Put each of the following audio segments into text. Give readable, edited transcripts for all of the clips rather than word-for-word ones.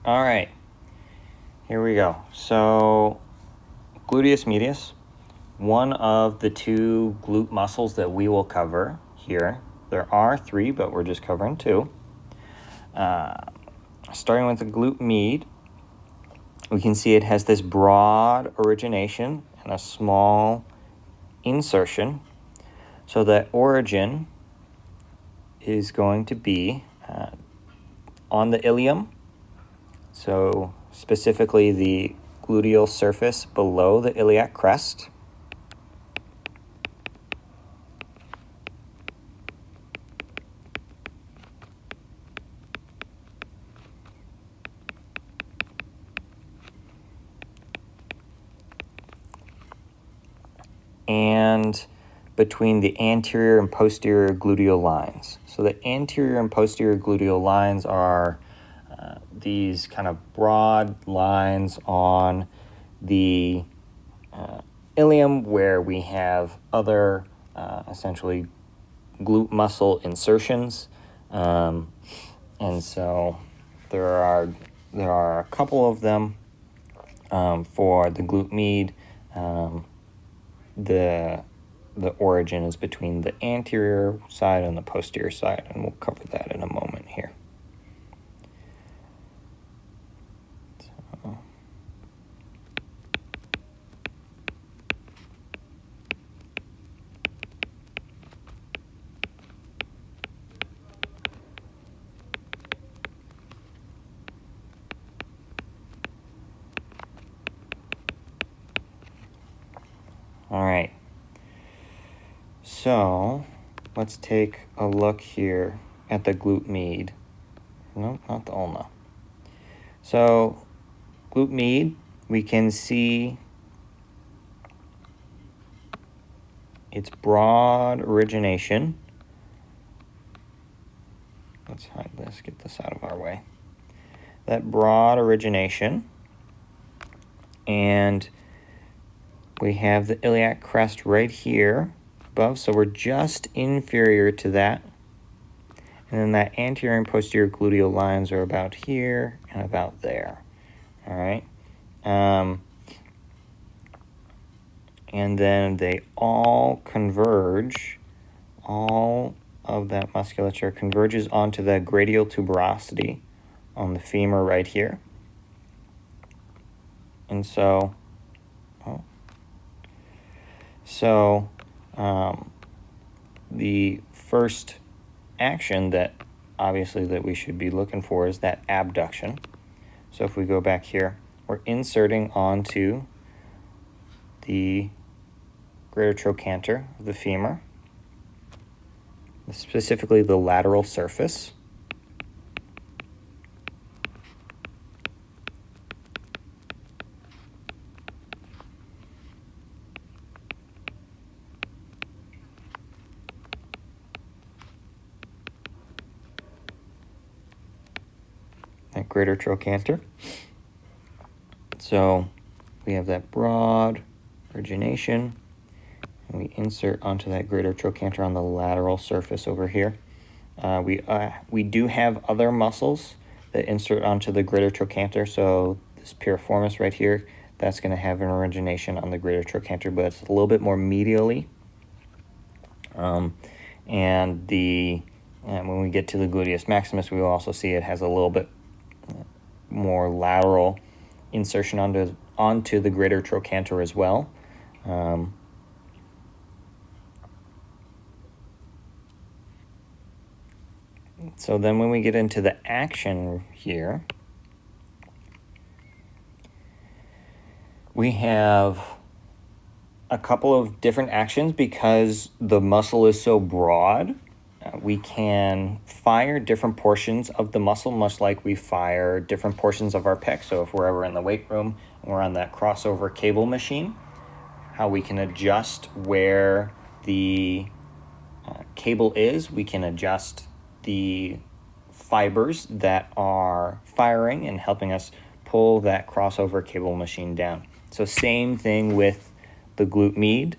All right, here we go. So gluteus medius, one of the two glute muscles that we will cover here. There are three, but we're just covering two. Starting with the glute med, we can see it has this broad origination and a small insertion. So that origin is going to be on the ilium, so specifically the gluteal surface below the iliac crest. And between the anterior and posterior gluteal lines. So the anterior and posterior gluteal lines are these kind of broad lines on the ilium where we have other essentially glute muscle insertions. And so there are a couple of them for the glute med. The origin is between the anterior side and the posterior side, and we'll cover that in a moment here. All right. So let's take a look here at the glute med. No, not the ulna. So glute med, we can see its broad origination. Let's hide this, get this out of our way. That broad origination, and we have the iliac crest right here above, so we're just inferior to that. And then that anterior and posterior gluteal lines are about here and about there. All right. And then they all converge, all of that musculature converges onto the gradial tuberosity on the femur right here. And so, the first action that obviously that we should be looking for is that abduction. So if we go back here, we're inserting onto the greater trochanter of the femur, specifically the lateral surface. That greater trochanter. So we have that broad origination, and we insert onto that greater trochanter on the lateral surface over here. We do have other muscles that insert onto the greater trochanter. So this piriformis right here, that's going to have an origination on the greater trochanter, but it's a little bit more medially. And when we get to the gluteus maximus, we will also see it has a little bit more lateral insertion onto the greater trochanter as well. So then when we get into the action here, we have a couple of different actions because the muscle is so broad. We can fire different portions of the muscle, much like we fire different portions of our pec. So if we're ever in the weight room and we're on that crossover cable machine, how we can adjust where the cable is, we can adjust the fibers that are firing and helping us pull that crossover cable machine down. So same thing with the glute med.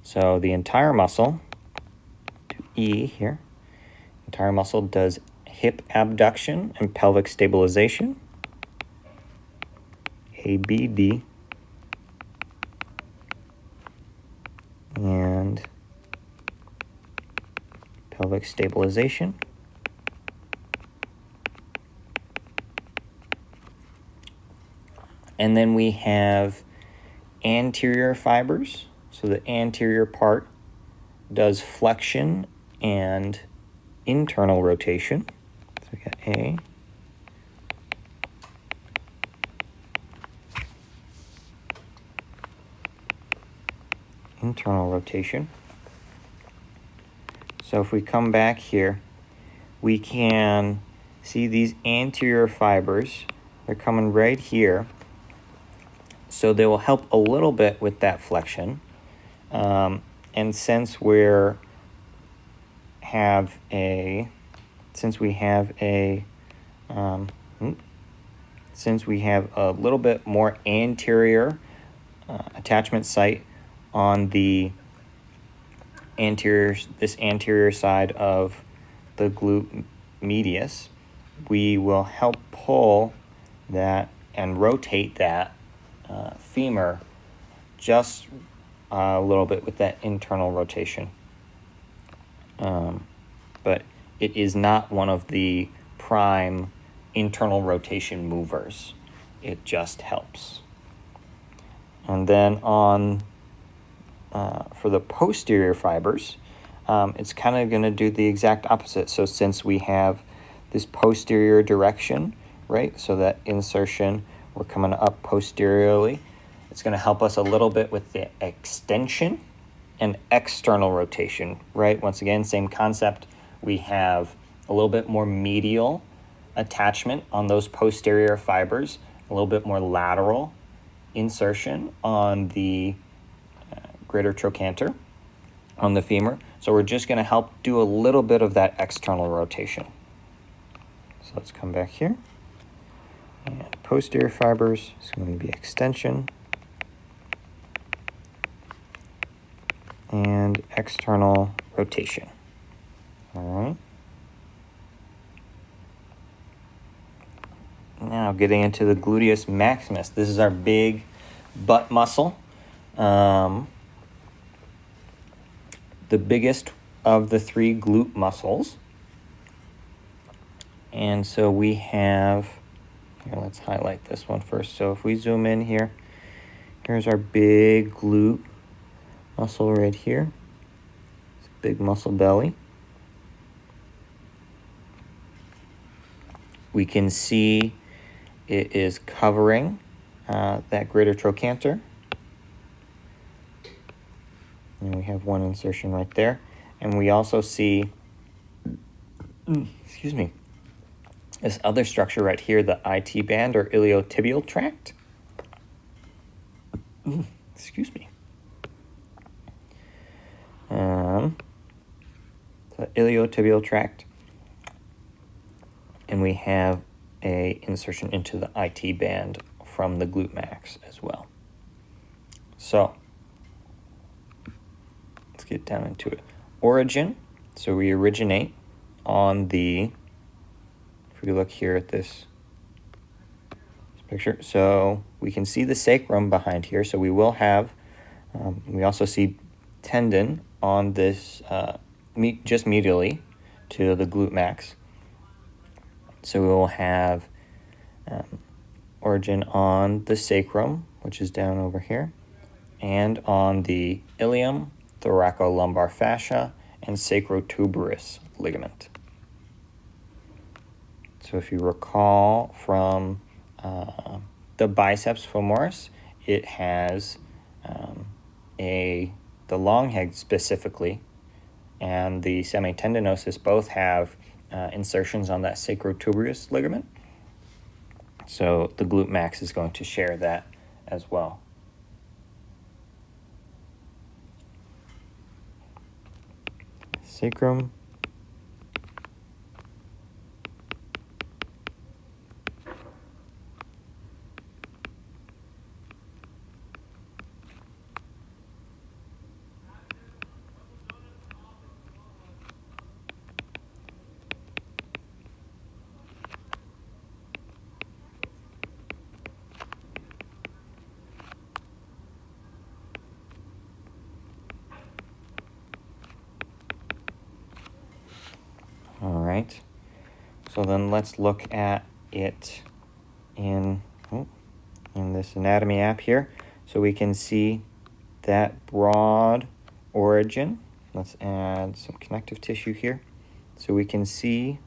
So the entire muscle, E here, entire muscle does hip abduction and pelvic stabilization, ABD, and pelvic stabilization. And then we have anterior fibers. So the anterior part does flexion and internal rotation. So we got A. Internal rotation. So if we come back here, we can see these anterior fibers. They're coming right here. So they will help a little bit with that flexion. And since we have a little bit more anterior attachment site on the anterior side of the glute medius, we will help pull that and rotate that femur just a little bit with that internal rotation. But it is not one of the prime internal rotation movers. It just helps. And then on for the posterior fibers, it's kind of going to do the exact opposite. So since we have this posterior direction, right, so that insertion, we're coming up posteriorly, it's going to help us a little bit with the extension and external rotation, right? Once again, same concept. We have a little bit more medial attachment on those posterior fibers, a little bit more lateral insertion on the greater trochanter on the femur. So we're just going to help do a little bit of that external rotation. So let's come back here. And posterior fibers is going to be extension and external rotation. All right. Now getting into the gluteus maximus. This is our big butt muscle. The biggest of the three glute muscles. And so we have, here, let's highlight this one first. So if we zoom in here, here's our big glute muscle right here. It's a big muscle belly. We can see it is covering that greater trochanter. And we have one insertion right there. And we also see, this other structure right here, the IT band or iliotibial tract. Excuse me. The iliotibial tract. And we have a insertion into the IT band from the glute max as well. So let's get down into it. Origin. So we originate on the, if we look here at this picture, so we can see the sacrum behind here. So we will have, we also see tendon on this, just medially to the glute max. So we will have origin on the sacrum, which is down over here, and on the ilium, thoracolumbar fascia, and sacrotuberous ligament. So if you recall from the biceps femoris, it has the long head specifically and the semitendinosus both have insertions on that sacrotuberous ligament. So the glute max is going to share that as well. Sacrum. right. So then let's look at it in this anatomy app here. So we can see that broad origin. Let's add some connective tissue here. So we can see,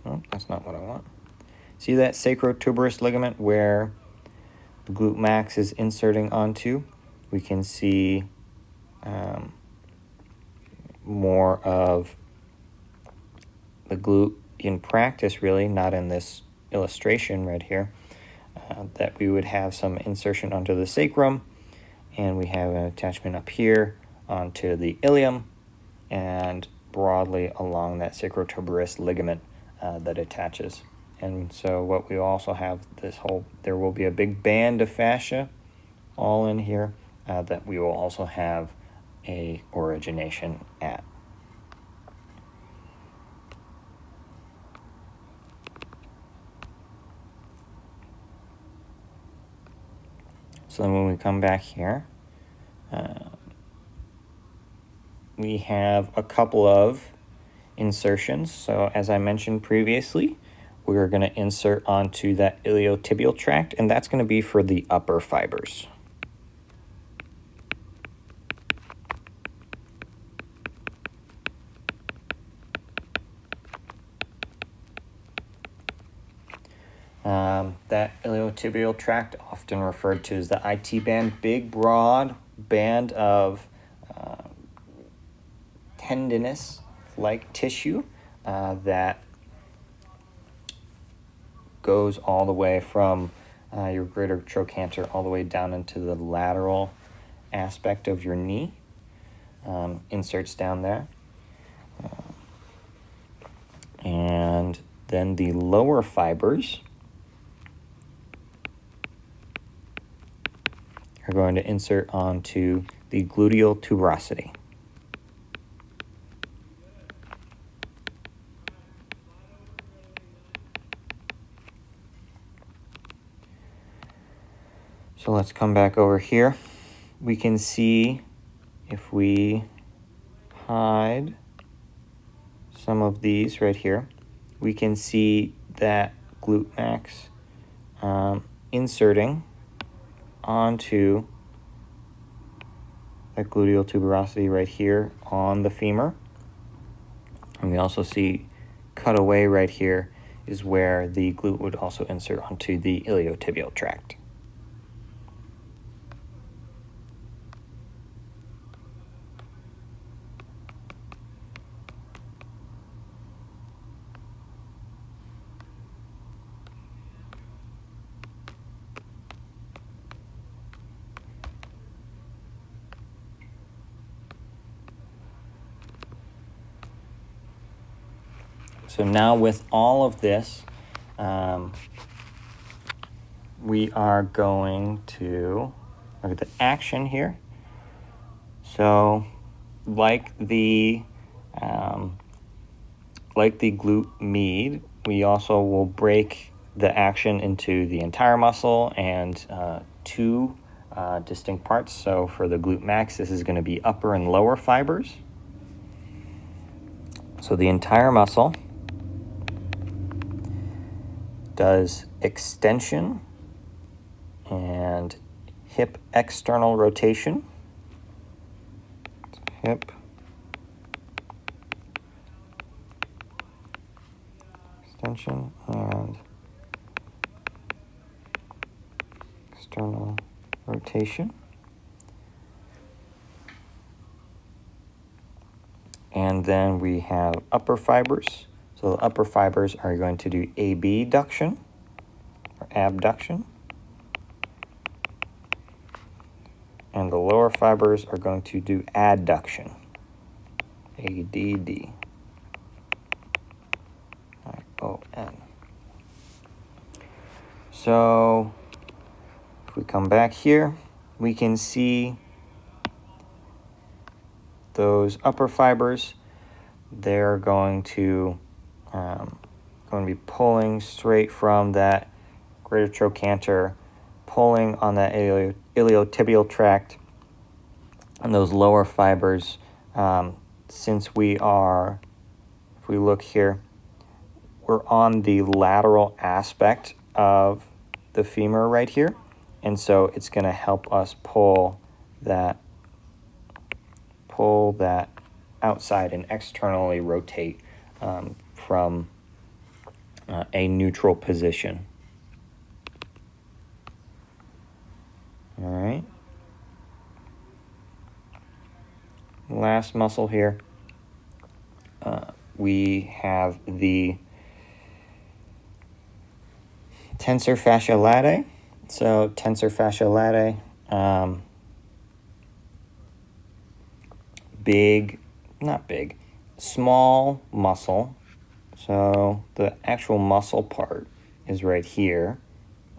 oh, that's not what I want. See that sacrotuberous ligament where the glute max is inserting onto? We can see more of the glute in practice, really, not in this illustration right here, that we would have some insertion onto the sacrum, and we have an attachment up here onto the ilium, and broadly along that sacrotuberous ligament that attaches. And so what we also have, there will be a big band of fascia all in here that we will also have a origination at. So then when we come back here, we have a couple of insertions. So as I mentioned previously, we're going to insert onto that iliotibial tract, and that's going to be for the upper fibers. That iliotibial tract, often referred to as the IT band, big, broad band of tendinous-like tissue that goes all the way from your greater trochanter all the way down into the lateral aspect of your knee. Inserts down there. And then the lower fibers are going to insert onto the gluteal tuberosity. So let's come back over here. We can see, if we hide some of these right here, we can see that glute max inserting onto that gluteal tuberosity right here on the femur. And we also see cut away right here is where the glute would also insert onto the iliotibial tract. So now with all of this, we are going to look at the action here. So like the glute med, we also will break the action into the entire muscle and two distinct parts. So for the glute max, this is going to be upper and lower fibers. So the entire muscle does extension and hip external rotation. Hip extension and external rotation. And then we have upper fibers. So the upper fibers are going to do abduction or abduction. And the lower fibers are going to do adduction. ADD. ION. So if we come back here, we can see those upper fibers. They're going to be pulling straight from that greater trochanter, pulling on that iliotibial tract, and those lower fibers, if we look here, we're on the lateral aspect of the femur right here. And so it's going to help us pull that outside and externally rotate from a neutral position. All right. Last muscle here. We have the tensor fasciae latae. So tensor fasciae latae, small muscle. So the actual muscle part is right here,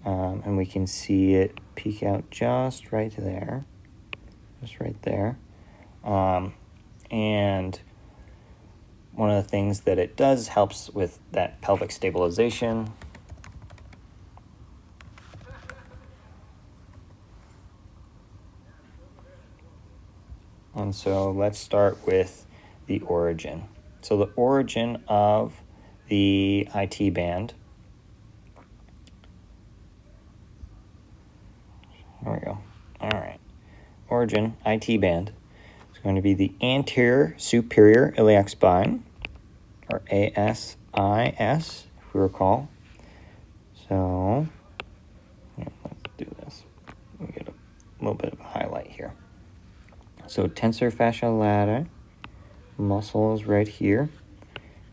and we can see it peek out just right there, and one of the things that it does helps with that pelvic stabilization. And so let's start with the origin. So the origin of the IT band. There we go. All right. Origin, IT band, is going to be the anterior superior iliac spine, or ASIS, if we recall. So, let's do this. We get a little bit of a highlight here. So tensor fasciae latae, muscle is right here.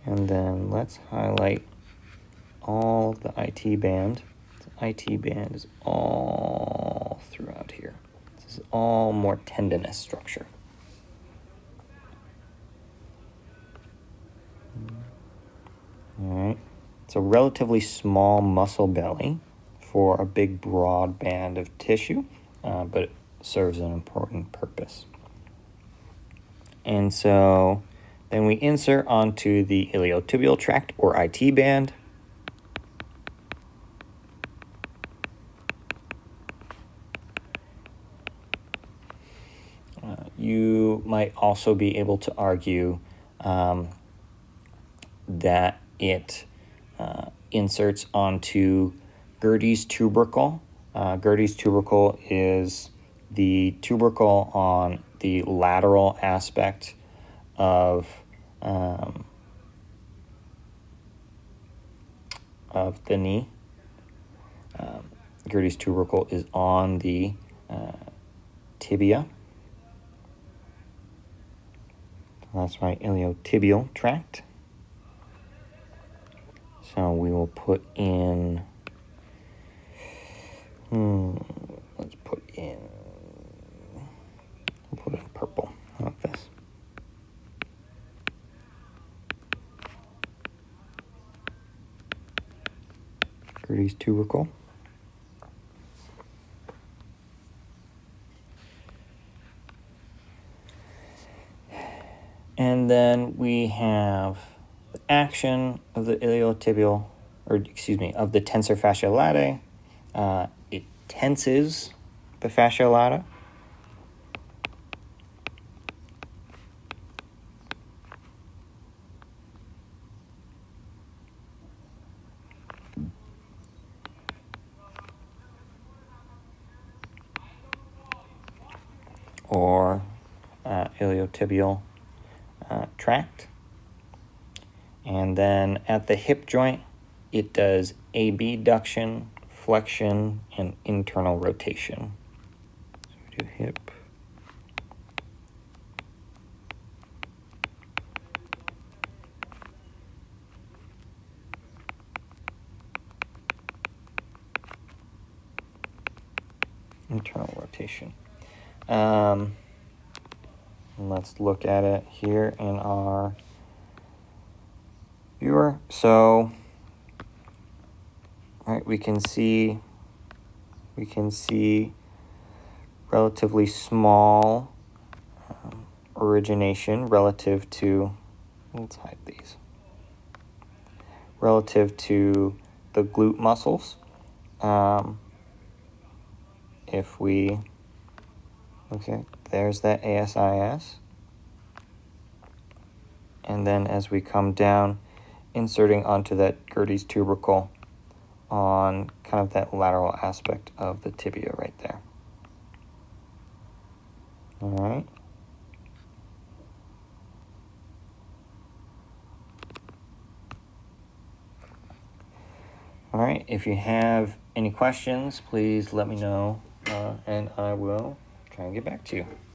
And then let's highlight all of the IT band. The IT band is all throughout here. This is all more tendinous structure. All right. It's a relatively small muscle belly for a big broad band of tissue, but it serves an important purpose. And so then we insert onto the iliotibial tract, or IT band. You might also be able to argue that it inserts onto Gerdy's tubercle. Gerdy's tubercle is the tubercle on the lateral aspect of the knee. Gerdy's tubercle is on the tibia. That's my iliotibial tract. So we will put in, let's put in purple, like this. Gerdy's tubercle. And then we have the action of the iliotibial, of the tensor fasciae latae. It tenses the fascia lata. Or iliotibial tract. And then at the hip joint, it does abduction, flexion, and internal rotation. So we do hip. Internal rotation. Let's look at it here in our viewer. So, right, we can see relatively small origination relative to, let's hide these, relative to the glute muscles. If we, okay, there's that ASIS. And then as we come down inserting onto that Gertie's tubercle on kind of that lateral aspect of the tibia right there. All right. All right, if you have any questions, please let me know, and I will try and get back to you.